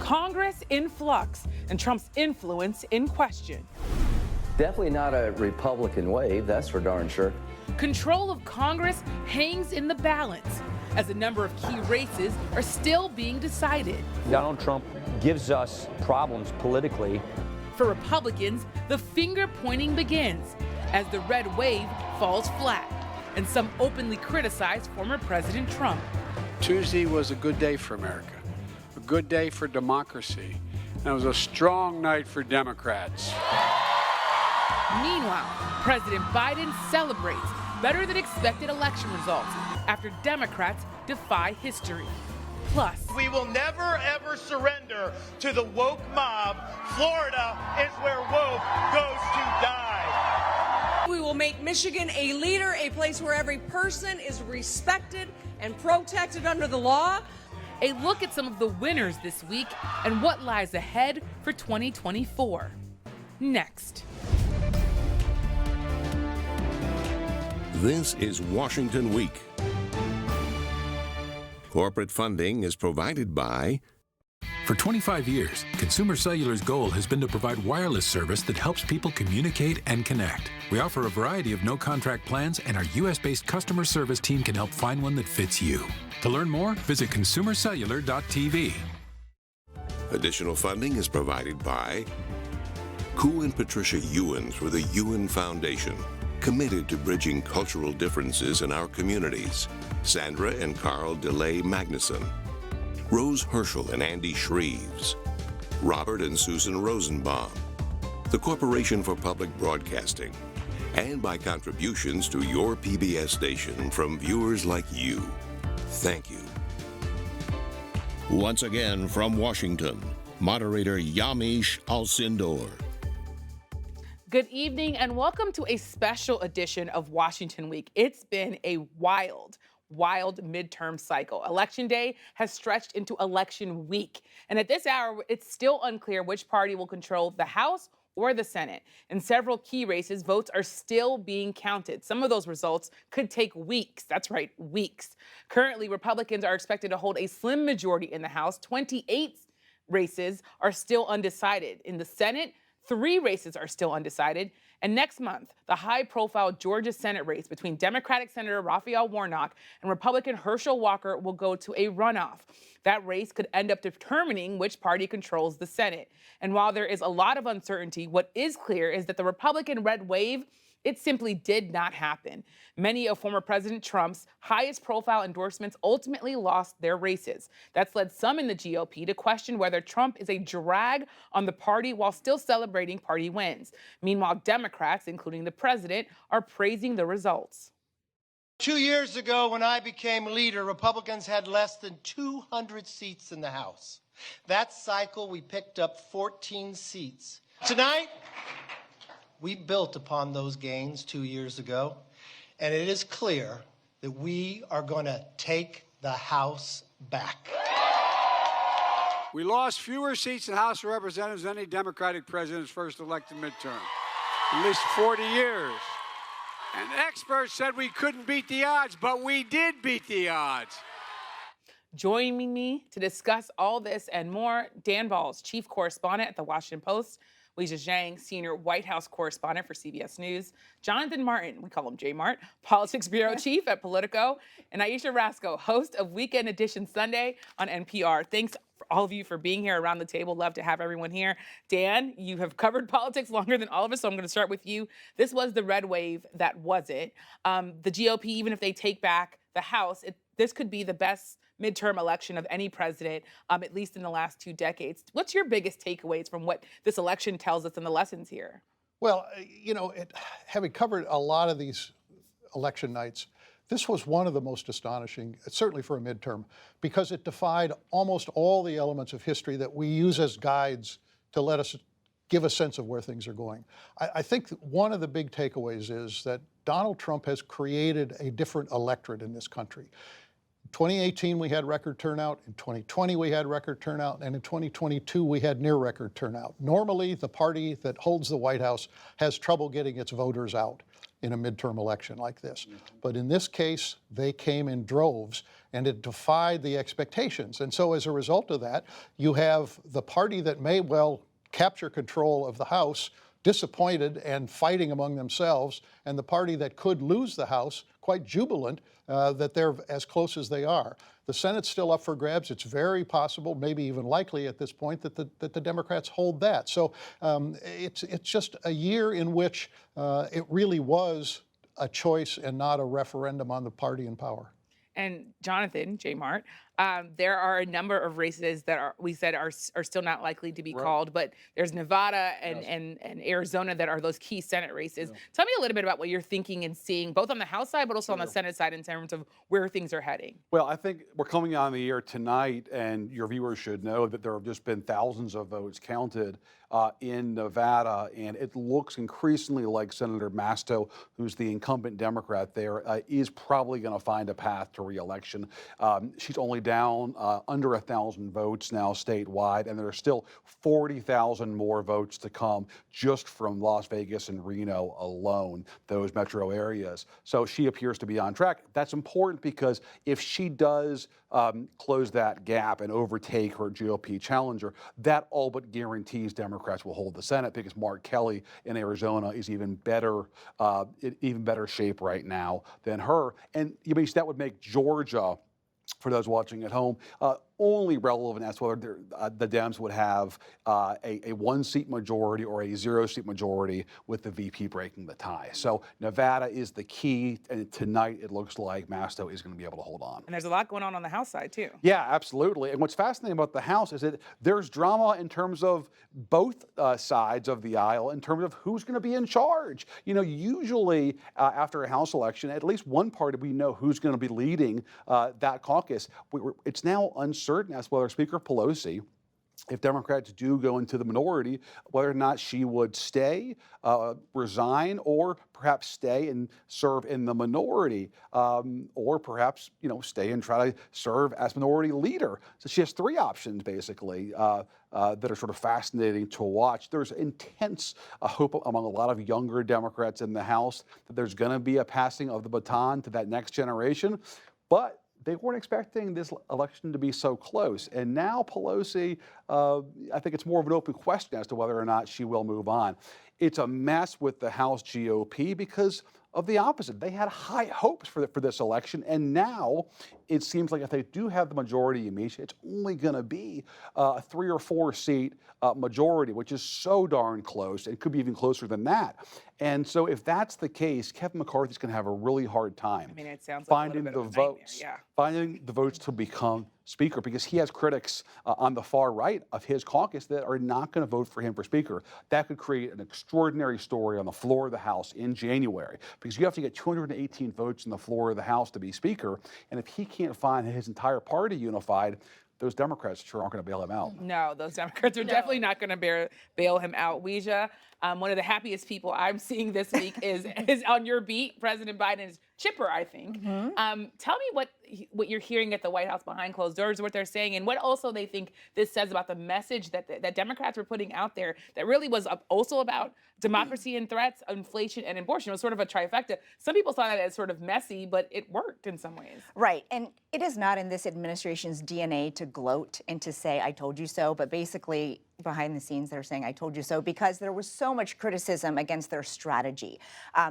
Congress in flux and Trump's influence in question. Definitely not a Republican wave, that's for darn sure. Control of Congress hangs in the balance as a number of key races are still being decided. Donald Trump gives us problems politically. For Republicans, the finger pointing begins as the red wave falls flat, and some openly criticize former President Trump. Tuesday was a good day for America, a good day for democracy, and it was a strong night for Democrats. Meanwhile, President Biden celebrates better than expected election results after Democrats defy history. Plus, we will never ever surrender to the woke mob. Florida is where woke goes to die. We will make Michigan a leader, a place where every person is respected and protected under the law. A look at some of the winners this week and what lies ahead for 2024. Next. This is Washington Week. Corporate funding is provided by... For 25 years, Consumer Cellular's goal has been to provide wireless service that helps people communicate and connect. We offer a variety of no-contract plans, and our U.S.-based customer service team can help find one that fits you. To learn more, visit consumercellular.tv. Additional funding is provided by Ku and Patricia YUEN through the YUEN Foundation, committed to bridging cultural differences in our communities. Sandra and Carl DeLay Magnuson, Rose HIRSCHEL and Andy SHREEVES, Robert and Susan Rosenbaum, the Corporation for Public Broadcasting, and by contributions to your PBS station from viewers like you. Thank you. Once again from Washington, moderator Yamiche Alcindor. Good evening and welcome to a special edition of Washington Week. It's been a wild midterm cycle. Election day has stretched into election week. And at this hour, it's still unclear which party will control the House or the Senate. In several key races, votes are still being counted. Some of those results could take weeks. That's right, weeks. Currently, Republicans are expected to hold a slim majority in the House. 28 races are still undecided. In the Senate, 3 races are still undecided. And next month, the high-profile Georgia Senate race between Democratic Senator Raphael Warnock and Republican Herschel Walker will go to a runoff. That race could end up determining which party controls the Senate. And while there is a lot of uncertainty, what is clear is that the Republican red wave, it simply did not happen. Many of former President Trump's highest-profile endorsements ultimately lost their races. That's led some in the GOP to question whether Trump is a drag on the party while still celebrating party wins. Meanwhile, Democrats, including the president, are praising the results. 2 years ago, when I became leader, Republicans had less than 200 seats in the House. That cycle, we picked up 14 seats. Tonight, we built upon those gains 2 years ago, and it is clear that we are going to take the House back. We lost fewer seats in the House of Representatives than any Democratic president's first elected midterm, at least 40 years. And experts said we couldn't beat the odds, but we did beat the odds. Joining me to discuss all this and more, Dan Balz, chief correspondent at The Washington Post, Weijia Jiang, senior White House correspondent for CBS News, Jonathan Martin, we call him J-Mart, politics bureau chief at Politico, and Ayesha Rascoe, host of Weekend Edition Sunday on NPR. Thanks for all of you for being here around the table. Love to have everyone here. Dan, you have covered politics longer than all of us, so I'm going to start with you. This was the red wave that was it. The GOP, even if they take back the House, this could be the best midterm election of any president, at least in the last 2 decades. What's your biggest takeaways from what this election tells us and the lessons here? Well, you know, having covered a lot of these election nights, this was one of the most astonishing, certainly for a midterm, because it defied almost all the elements of history that we use as guides to let us give a sense of where things are going. I think one of the big takeaways is that Donald Trump has created a different electorate in this country. In 2018, we had record turnout. In 2020, we had record turnout. And in 2022, we had near record turnout. Normally, the party that holds the White House has trouble getting its voters out in a midterm election like this. But in this case, they came in droves. and it defied the expectations. And so as a result of that, you have the party that may well capture control of the House disappointed and fighting among themselves, and the party that could lose the House quite jubilant that they're as close as they are. The Senate's still up for grabs. It's very possible, maybe even likely at this point, that the Democrats hold that. So it's just a year in which it really was a choice and not a referendum on the party in power. And Jonathan, J. Mart, there are a number of races that we said are still not likely to be called, but there's Nevada and Arizona that are those key Senate races. Tell me a little bit about what you're thinking and seeing, both on the House side, but also on the Senate side in terms of where things are heading. Well, I think we're coming on the year tonight, and your viewers should know that there have just been thousands of votes counted in Nevada, and it looks increasingly like Senator Masto, who's the incumbent Democrat there, is probably going to find a path to re-election. She's only down under 1,000 votes now statewide, and there are still 40,000 more votes to come just from Las Vegas and Reno alone, those metro areas. So she appears to be on track. That's important because if she does close that gap and overtake her GOP challenger, that all but guarantees Democrats will hold the Senate, because Mark Kelly in Arizona is even better shape right now than her. And that would make Georgia, for those watching at home, only relevant as to whether the Dems would have a one-seat majority or a zero-seat majority, with the VP breaking the tie. So Nevada is the key, and tonight it looks like Masto is going to be able to hold on. And there's a lot going on the House side, too. Yeah, absolutely. And what's fascinating about the House is that there's drama in terms of both sides of the aisle, in terms of who's going to be in charge. Usually after a House election, at least one party, we know who's going to be leading that caucus. It's now uncertain as to whether Speaker Pelosi, if Democrats do go into the minority, whether or not she would stay, resign, or perhaps stay and serve in the minority, or perhaps, stay and try to serve as minority leader. So she has three options, basically, that are sort of fascinating to watch. There's intense hope among a lot of younger Democrats in the House that there's going to be a passing of the baton to that next generation. But they weren't expecting this election to be so close. And now Pelosi, I think it's more of an open question as to whether or not she will move on. It's a mess with the House GOP because of the opposite. They had high hopes for this election, and now it seems like if they do have the majority, Yamiche, it's only going to be a 3 or 4 seat majority, which is so darn close. It could be even closer than that. And so if that's the case, Kevin McCarthy's going to have a really hard time it sounds like finding the votes, finding the votes to become Speaker, because he has critics on the far right of his caucus that are not going to vote for him for Speaker. That could create an extraordinary story on the floor of the House in January, because you have to get 218 votes on the floor of the House to be Speaker. And if he can't find his entire party unified, those Democrats sure aren't going to bail him out. No, those Democrats are definitely not going to bail him out. Weijia, one of the happiest people I'm seeing this week is on your beat. President Biden is chipper, I think. Tell me what you're hearing at the White House behind closed doors, what they're saying, and what also they think this says about the message that Democrats were putting out there that really was also about democracy and threats, inflation, and abortion. It was sort of a trifecta. Some people saw that as sort of messy, but it worked in some ways. Right, and it is not in this administration's DNA to gloat and to say, I told you so, but basically behind the scenes they're saying, I told you so, because there was so much criticism against their strategy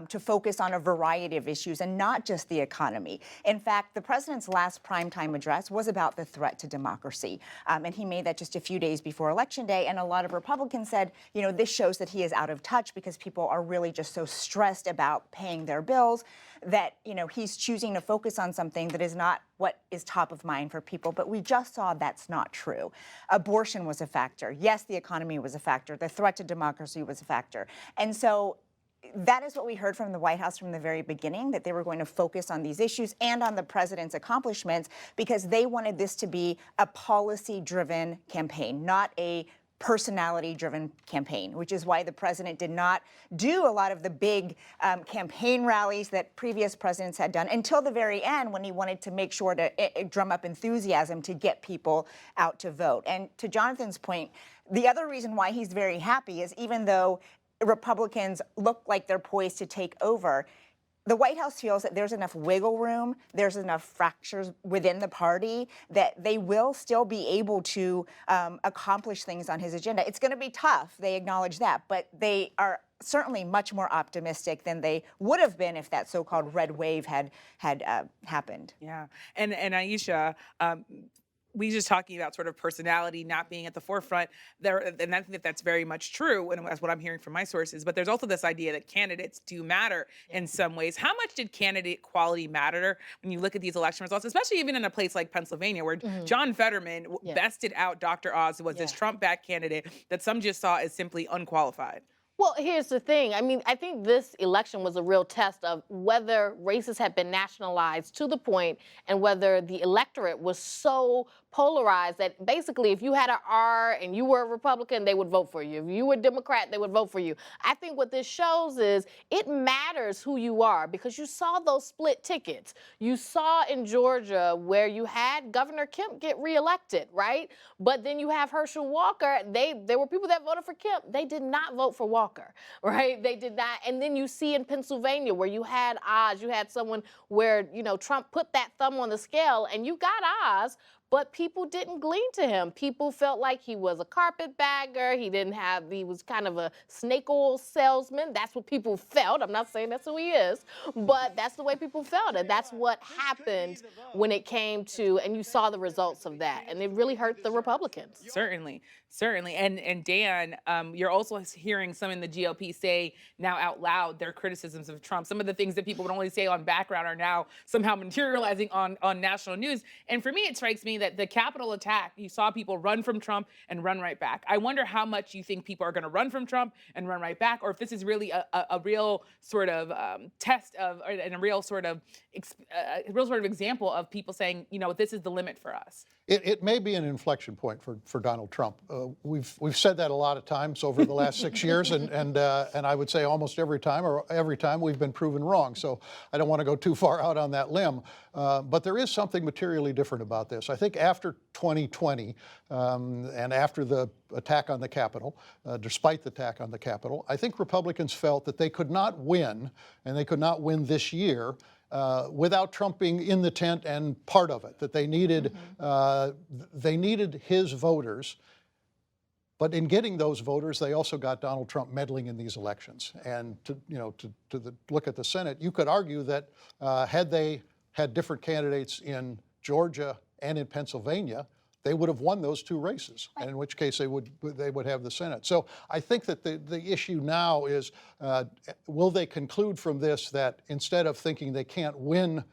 to focus on a variety of issues and not just the economy. In fact, the president's last primetime address was about the threat to democracy. And he made that just a few days before Election Day. And a lot of Republicans said, this shows that he is out of touch because people are really just so stressed about paying their bills that, he's choosing to focus on something that is not what is top of mind for people. But we just saw that's not true. Abortion was a factor. Yes, the economy was a factor. The threat to democracy was a factor. And so that is what we heard from the White House from the very beginning, that they were going to focus on these issues and on the president's accomplishments, because they wanted this to be a policy-driven campaign, not a personality-driven campaign, which is why the president did not do a lot of the big campaign rallies that previous presidents had done until the very end, when he wanted to make sure to drum up enthusiasm to get people out to vote. And to Jonathan's point, the other reason why he's very happy is, even though Republicans look like they're poised to take over, the White House feels that there's enough wiggle room, there's enough fractures within the party that they will still be able to accomplish things on his agenda. It's going to be tough, they acknowledge that, but they are certainly much more optimistic than they would have been if that so-called red wave had happened. Yeah, and Ayesha, we just talking about sort of personality not being at the forefront there, and I think that's very much true, and that's what I'm hearing from my sources. But there's also this idea that candidates do matter in some ways. How much did candidate quality matter when you look at these election results, especially even in a place like Pennsylvania, where John Fetterman bested out Dr. Oz, who was this Trump-backed candidate that some just saw as simply unqualified? Well, here's the thing. I mean, I think this election was a real test of whether races had been nationalized to the point and whether the electorate was so polarized that basically if you had an R and you were a Republican, they would vote for you. If you were a Democrat, they would vote for you. I think what this shows is it matters who you are because you saw those split tickets. You saw in Georgia where you had Governor Kemp get reelected, right? But then you have Herschel Walker. There were people that voted for Kemp. They did not vote for Walker, right? They did not. And then you see in Pennsylvania where you had Oz, you had someone where, you know, Trump put that thumb on the scale and you got Oz, but people didn't glean to him. People felt like he was a carpetbagger. He was kind of a snake oil salesman. That's what people felt. I'm not saying that's who he is, but that's the way people felt. And that's what happened when it came to, and you saw the results of that. And it really hurt the Republicans. Certainly. And Dan, you're also hearing some in the GOP say now out loud their criticisms of Trump. Some of the things that people would only say on background are now somehow materializing on national news. And for me, it strikes me that the Capitol attack, you saw people run from Trump and run right back. I wonder how much you think people are going to run from Trump and run right back, or if this is really a real sort of test of, and a real sort of example of people saying, you know, this is the limit for us. It may be an inflection point for Donald Trump. We've said that a lot of times over the last 6 years, and I would say almost every time we've been proven wrong. So I don't want to go too far out on that limb. But there is something materially different about this. I think after 2020 and after the attack on the Capitol, despite the attack on the Capitol, I think Republicans felt that they could not win, and they could not win this year, without Trump being in the tent and part of it, that they needed his voters. But in getting those voters, they also got Donald Trump meddling in these elections. And to look at the Senate, you could argue that had they had different candidates in Georgia and in Pennsylvania, they would have won those two races, and in which case they would have the Senate. So I think that the issue now is, will they conclude from this that instead of thinking they can't win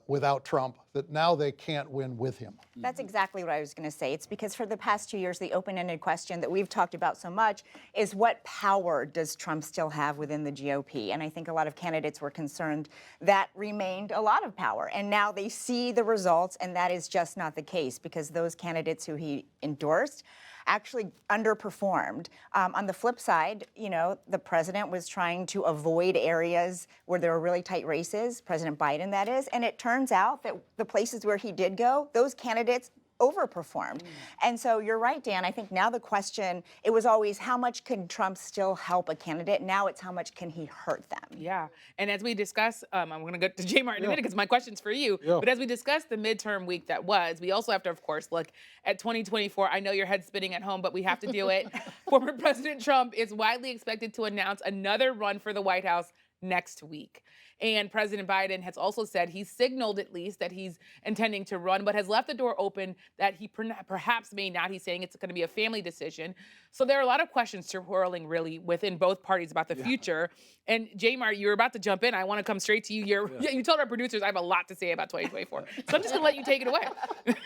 without Trump, that now they can't win with him? That's exactly what I was going to say. It's because for the past 2 years, the open-ended question that we've talked about so much is what power does Trump still have within the GOP? And I think a lot of candidates were concerned that remained a lot of power. And now they see the results, and that is just not the case because those candidates who he endorsed actually underperformed. On the flip side, you know, the president was trying to avoid areas where there were really tight races, President Biden, that is, and it turns out that the places where he did go, those candidates overperformed. And so you're right, Dan. I think now the question, it was always how much can Trump still help a candidate? Now it's how much can he hurt them? Yeah. And as we discuss, I'm going to go to J. Martin in a minute because my question's for you. But as we discuss the midterm week that was, we also have to, of course, look at 2024. I know your head's spinning at home, but we have to do it. Former President Trump is widely expected to announce another run for the White House next week. And President Biden has also said, he's signaled at least that he's intending to run, but has left the door open that he perhaps may not. He's saying it's going to be a family decision. So there are a lot of questions swirling really within both parties about the future. And J-Mar, you're about to jump in. I want to come straight to you. You told our producers I have a lot to say about 2024. So I'm just going to let you take it away.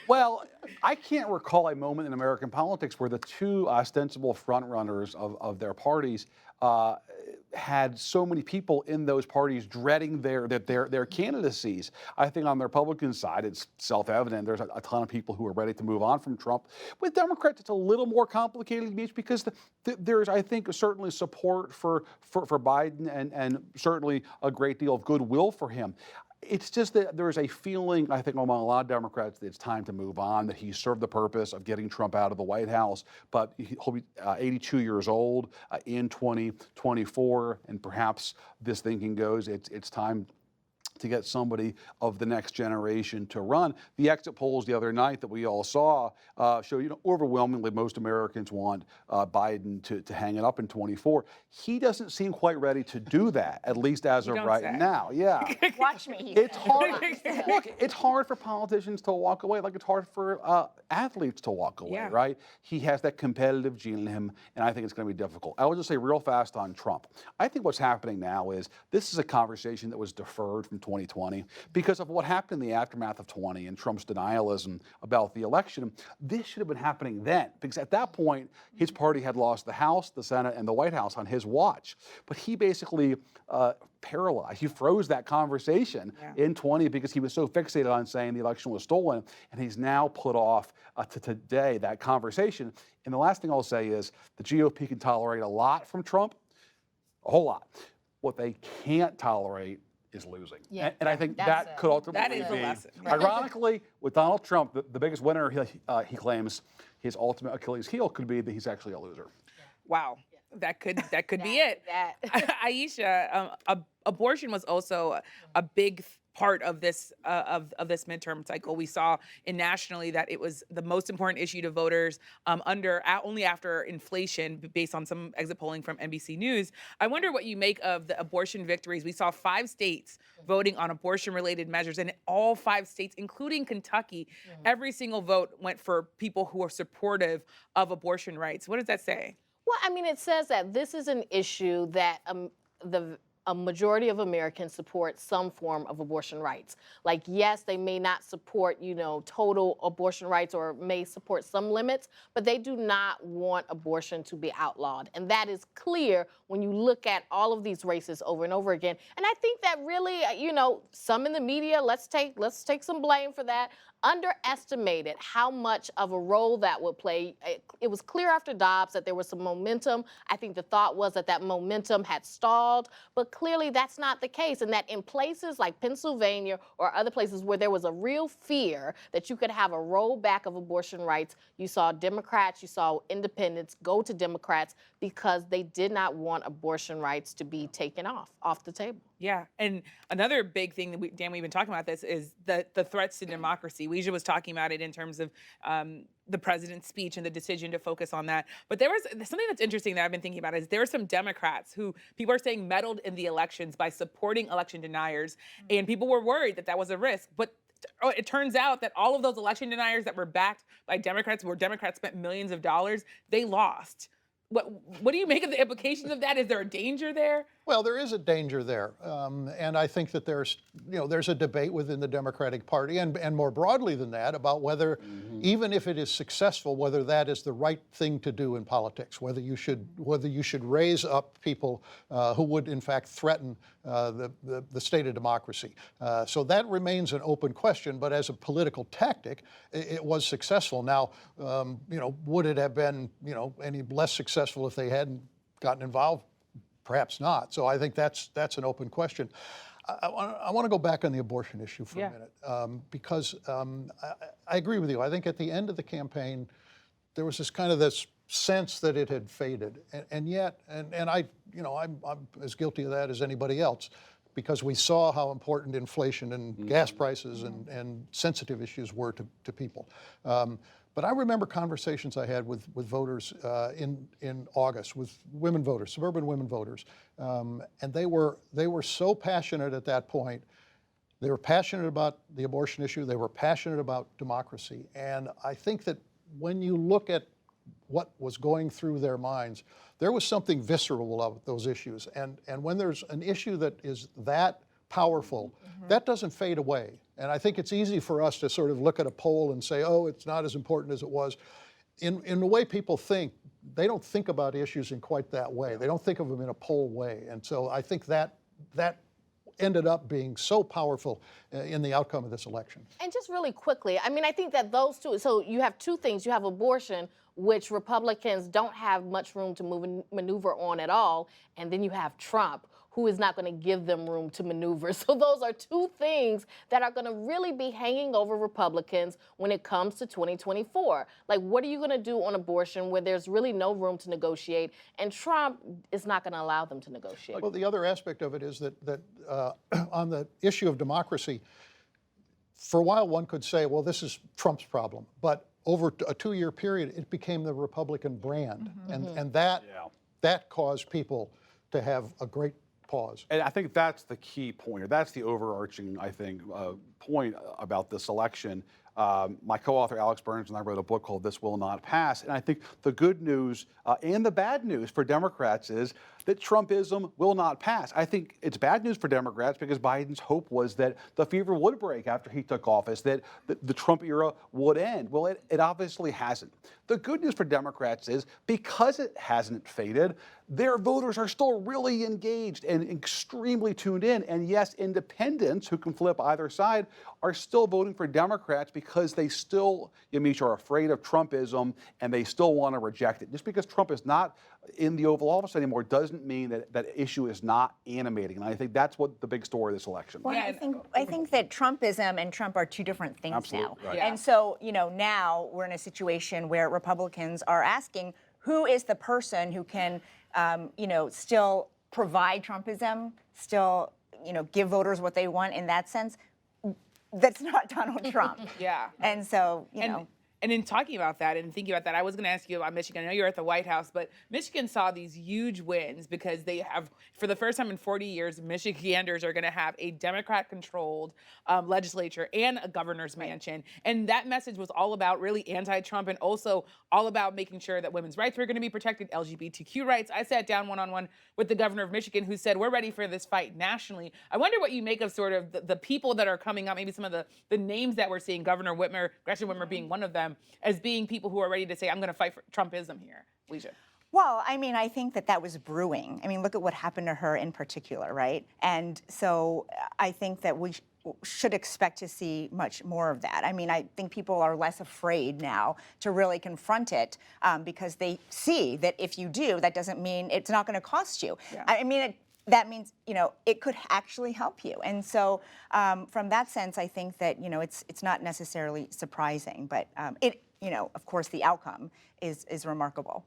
Well, I can't recall a moment in American politics where the two ostensible frontrunners of their parties had so many people in those parties dreading their candidacies. I think on the Republican side, it's self-evident. There's a ton of people who are ready to move on from Trump. With Democrats, it's a little more complicated because there's, I think, certainly support for Biden and certainly a great deal of goodwill for him. It's just that there's a feeling, I think, among a lot of Democrats that it's time to move on, that he served the purpose of getting Trump out of the White House, but he'll be 82 years old in 2024, and perhaps this thinking goes, it's time to get somebody of the next generation to run. The exit polls the other night that we all saw show, overwhelmingly most Americans want Biden to hang it up in 24. He doesn't seem quite ready to do that, at least as of right now. Yeah. Watch me. It's hard. Look, it's hard for politicians to walk away, like it's hard for athletes to walk away, right? He has that competitive gene in him, and I think it's going to be difficult. I will just say real fast on Trump. I think what's happening now is this is a conversation that was deferred from 2020 because of what happened in the aftermath of 20 and Trump's denialism about the election. This should have been happening then, because at that point, his party had lost the House, the Senate, and the White House on his watch. But he basically paralyzed. He froze that conversation in 20 because he was so fixated on saying the election was stolen, and he's now put off to today that conversation. And the last thing I'll say is the GOP can tolerate a lot from Trump, a whole lot. What they can't tolerate is losing. And I think that could ultimately be, ironically, with Donald Trump, the biggest winner he claims, his ultimate Achilles heel could be that he's actually a loser. Wow. That could be it. Ayesha, abortion was also a big part of this this midterm cycle. We saw nationally that it was the most important issue to voters only after inflation, based on some exit polling from NBC News. I wonder what you make of the abortion victories. We saw 5 states voting on abortion-related measures, and all 5 states, including Kentucky, every single vote went for people who are supportive of abortion rights. What does that say? Well, I mean, it says that this is an issue that a majority of Americans support some form of abortion rights. Like, yes, they may not support, total abortion rights or may support some limits, but they do not want abortion to be outlawed. And that is clear when you look at all of these races over and over again. And I think that really, some in the media, let's take some blame for that, underestimated how much of a role that would play. It was clear after Dobbs that there was some momentum. I think the thought was that momentum had stalled, but clearly that's not the case, and that in places like Pennsylvania or other places where there was a real fear that you could have a rollback of abortion rights, you saw Democrats, you saw independents go to Democrats because they did not want abortion rights to be taken off the table. Yeah, and another big thing that Dan, we've been talking about this is the threats to democracy. Weijia was talking about it in terms of the president's speech and the decision to focus on that. But there was something that's interesting that I've been thinking about is there are some Democrats who people are saying meddled in the elections by supporting election deniers, and people were worried that was a risk. But it turns out that all of those election deniers that were backed by Democrats, where Democrats spent millions of dollars, they lost. What do you make of the implications of that? Is there a danger there? Well, there is a danger there, and I think that there's a debate within the Democratic Party, and more broadly than that, about whether, even if it is successful, whether that is the right thing to do in politics, whether you should raise up people who would in fact threaten the state of democracy. So that remains an open question. But as a political tactic, it was successful. Now, would it have been any less successful if they hadn't gotten involved? Perhaps not. So I think that's an open question. I want to go back on the abortion issue for a minute, because I agree with you. I think at the end of the campaign, there was this sense that it had faded, and yet, and I'm as guilty of that as anybody else, because we saw how important inflation and gas prices and sensitive issues were to people. But I remember conversations I had with voters in August, with women voters, suburban women voters, and they were so passionate at that point. They were passionate about the abortion issue. They were passionate about democracy. And I think that when you look at what was going through their minds, there was something visceral about those issues. And when there's an issue that is that powerful, that doesn't fade away. And I think it's easy for us to sort of look at a poll and say, oh, it's not as important as it was. In the way people think, they don't think about issues in quite that way. They don't think of them in a poll way. And so I think that ended up being so powerful in the outcome of this election. And just really quickly, I mean, I think that those two, so you have two things. You have abortion, which Republicans don't have much room to maneuver on at all, and then you have Trump, who is not going to give them room to maneuver. So those are two things that are going to really be hanging over Republicans when it comes to 2024. Like, what are you going to do on abortion where there's really no room to negotiate, and Trump is not going to allow them to negotiate? Well, the other aspect of it is that on the issue of democracy, for a while one could say, well, this is Trump's problem. But over a 2-year period, it became the Republican brand. And that caused people to have a great pause. And I think that's the key point, or that's the overarching, I think, point about this election. My co-author Alex Burns and I wrote a book called This Will Not Pass. And I think the good news and the bad news for Democrats is that Trumpism will not pass. I think it's bad news for Democrats because Biden's hope was that the fever would break after he took office, that the Trump era would end. Well, it obviously hasn't. The good news for Democrats is because it hasn't faded, their voters are still really engaged and extremely tuned in. And yes, independents who can flip either side are still voting for Democrats because they still, Yamiche, are afraid of Trumpism and they still want to reject it. Just because Trump is not in the Oval Office anymore doesn't mean that that issue is not animating. And I think that's what the big story of this election. Well, I think that Trumpism and Trump are two different things Absolutely, now. right. And so, now we're in a situation where Republicans are asking who is the person who can, still provide Trumpism, still, give voters what they want in that sense. That's not Donald Trump. Yeah. And so, And in talking about that and thinking about that, I was going to ask you about Michigan. I know you're at the White House, but Michigan saw these huge wins because they have, for the first time in 40 years, Michiganders are going to have a Democrat-controlled legislature and a governor's mansion. And that message was all about really anti-Trump and also all about making sure that women's rights were going to be protected, LGBTQ rights. I sat down one-on-one with the governor of Michigan who said, we're ready for this fight nationally. I wonder what you make of sort of the people that are coming up, maybe some of the names that we're seeing, Governor Whitmer, Gretchen Whitmer being one of them, as being people who are ready to say, I'm going to fight for Trumpism here. Ayesha. Well, I think that was brewing. Look at what happened to her in particular, right? And so I think that we should expect to see much more of that. I think people are less afraid now to really confront it because they see that if you do, that doesn't mean it's not going to cost you. Yeah. That means, it could actually help you. And so from that sense, I think that, it's not necessarily surprising, but of course, the outcome is remarkable.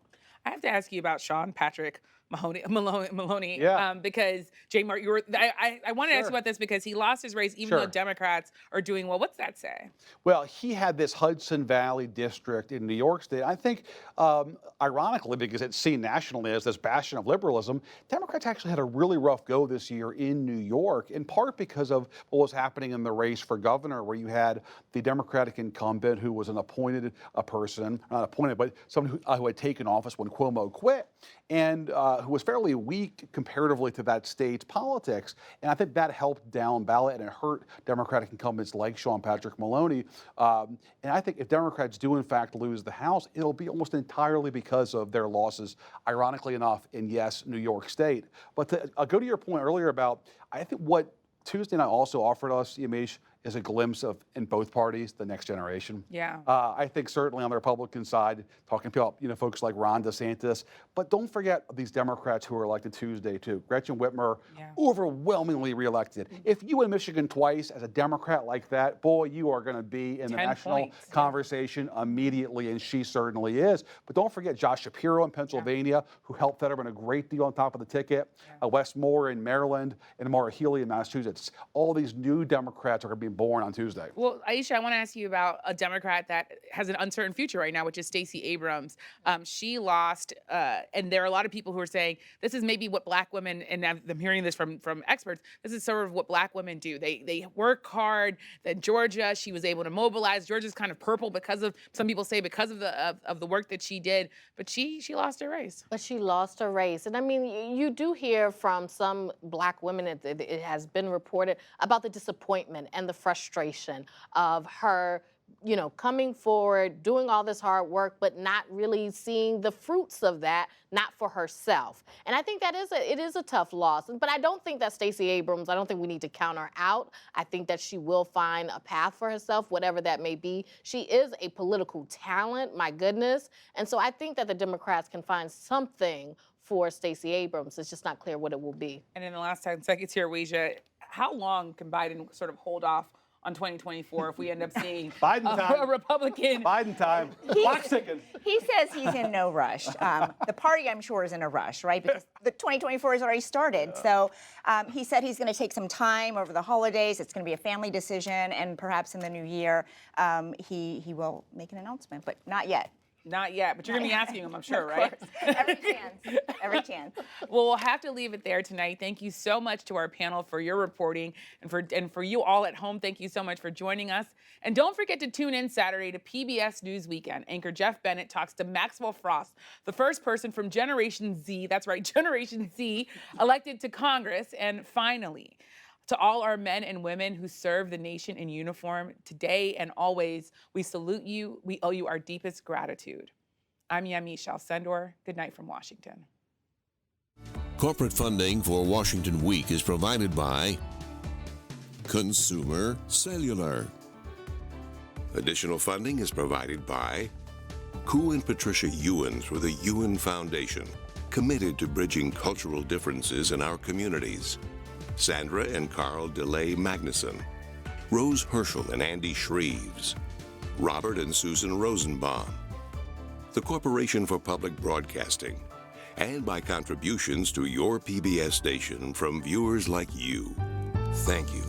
I have to ask you about Sean Patrick Maloney, Yeah. Because Jay Mark, I wanted to ask you about this because he lost his race even though Democrats are doing well. What's that say? Well, he had this Hudson Valley district in New York State. I think, ironically, because it's seen nationally as this bastion of liberalism, Democrats actually had a really rough go this year in New York, in part because of what was happening in the race for governor, where you had the Democratic incumbent who was an appointed person, not appointed, but someone who had taken office when Cuomo quit, and who was fairly weak comparatively to that state's politics. And I think that helped down ballot and it hurt Democratic incumbents like Sean Patrick Maloney. And I think if Democrats do in fact lose the House, it'll be almost entirely because of their losses, ironically enough, in, yes, New York State. But to go to your point earlier about, I think what Tuesday night also offered us, Yamiche, is a glimpse of, in both parties, the next generation. Yeah. I think certainly on the Republican side, talking about folks like Ron DeSantis, but don't forget these Democrats who were elected Tuesday too. Gretchen Whitmer, overwhelmingly reelected. If you win Michigan twice as a Democrat like that, boy, you are going to be in the national conversation immediately, and she certainly is. But don't forget Josh Shapiro in Pennsylvania, who helped Fetterman a great deal on top of the ticket. Wes Moore in Maryland, and Maura Healey in Massachusetts. All these new Democrats are going to be born on Tuesday. Well, Ayesha, I want to ask you about a Democrat that has an uncertain future right now, which is Stacey Abrams. She lost, and there are a lot of people who are saying this is maybe what black women, and I'm hearing this from experts, this is sort of what black women do. They work hard. That Georgia, she was able to mobilize. Georgia's kind of purple because of, some people say because of the work that she did, but she lost her race. But she lost her race. And you do hear from some black women, it has been reported, about the disappointment and the frustration of her you know, coming forward, doing all this hard work, but not really seeing the fruits of that, not for herself. And I think that it is a tough loss. But I don't think that Stacey Abrams, I don't think we need to count her out. I think that she will find a path for herself, whatever that may be. She is a political talent, my goodness. And so I think that the Democrats can find something for Stacey Abrams. It's just not clear what it will be. And in the last 10 seconds here, Weijia, how long can Biden sort of hold off on 2024 if we end up seeing a Republican? Biden time. Clock's ticking. He says he's in no rush. The party, I'm sure, is in a rush, right? Because the 2024 has already started. So he said he's going to take some time over the holidays. It's going to be a family decision, and perhaps in the new year he will make an announcement, but not yet. Not yet, but you're going to be asking him, I'm sure, right? Every chance. Every chance. Well, we'll have to leave it there tonight. Thank you so much to our panel for your reporting, and for you all at home, thank you so much for joining us. And don't forget to tune in Saturday to PBS News Weekend. Anchor Jeff Bennett talks to Maxwell Frost, the first person from Generation Z, that's right, Generation Z, elected to Congress. And finally, to all our men and women who serve the nation in uniform, today and always, we salute you. We owe you our deepest gratitude. I'm Yamiche Alcindor. Good night from Washington. Corporate funding for Washington Week is provided by Consumer Cellular. Additional funding is provided by Ku and Patricia YUEN through the YUEN Foundation, committed to bridging cultural differences in our communities. Sandra and Carl DeLay Magnuson, Rose HIRSCHEL and Andy SHREEVES, Robert and Susan Rosenbaum, the Corporation for Public Broadcasting, and by contributions to your PBS station from viewers like you. Thank you.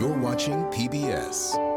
You're watching PBS.